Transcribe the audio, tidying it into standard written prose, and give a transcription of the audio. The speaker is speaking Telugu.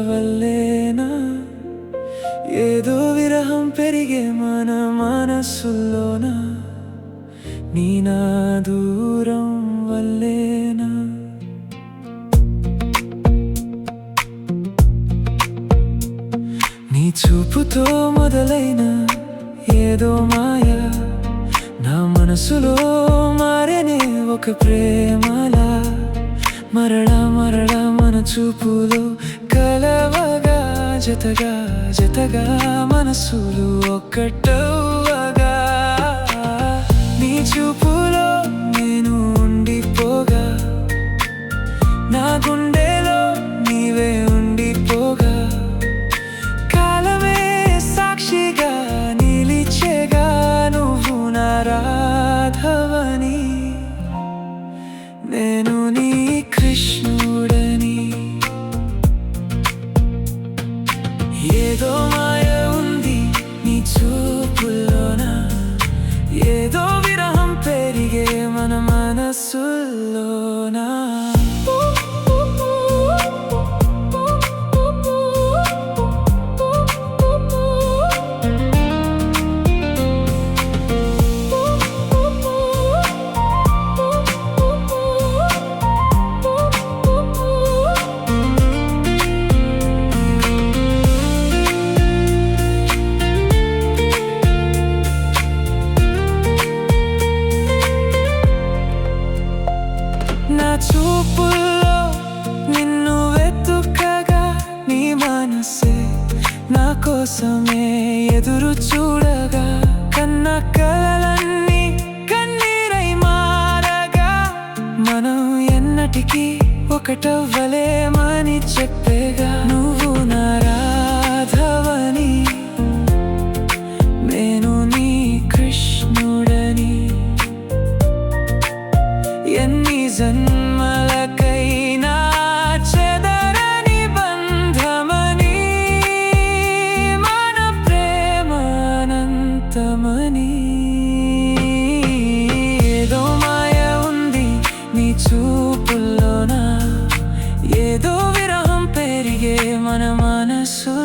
వల్లేనా ఏదో విరహం పెరిగే మన మనసులోన నీ నా దూరం వల్లేనా నీ చూపుతో మొదలైన ఏదో మాయా నా మనసులో మారేనే ఒక ప్రేమలా మరలా మరలా మన చూపులో కలవగా జతగా జతగా మనసులు ఒక్కటవ్వగా నీ చూపులో నేను ఉండిపోగా నా గుండెలో నీవే ఉండిపోగా కాలమే సాక్షిగా నిలిచేగా నువ్వు నా రాధవని నేను నీ కృష్ణుడని ఏదో మాయ ఉంది నీ చూపుల్లోన ఏదో విరహం పెరిగే మన మనసుల్లోనా నా చూపుల్లో నిన్ను వెతుకగా నీ మనసే నా కోసమే ఎదురు చూడగా కన్న కలలన్నీ కన్నీరై మారగా మనం ఎన్నటికీ ఒకటవ్వలేమని చెప్పేగా నువ్వు నా రాధవని నేను నీ కృష్ణుడని ఎన్ని జన్మలకైనా చెదరని బంధమని మన ప్రేమ అనంతమని ఏదో మాయ ఉంది నీ చూపుల్లోన ఏదో విరహం పెరిగే మన మనసు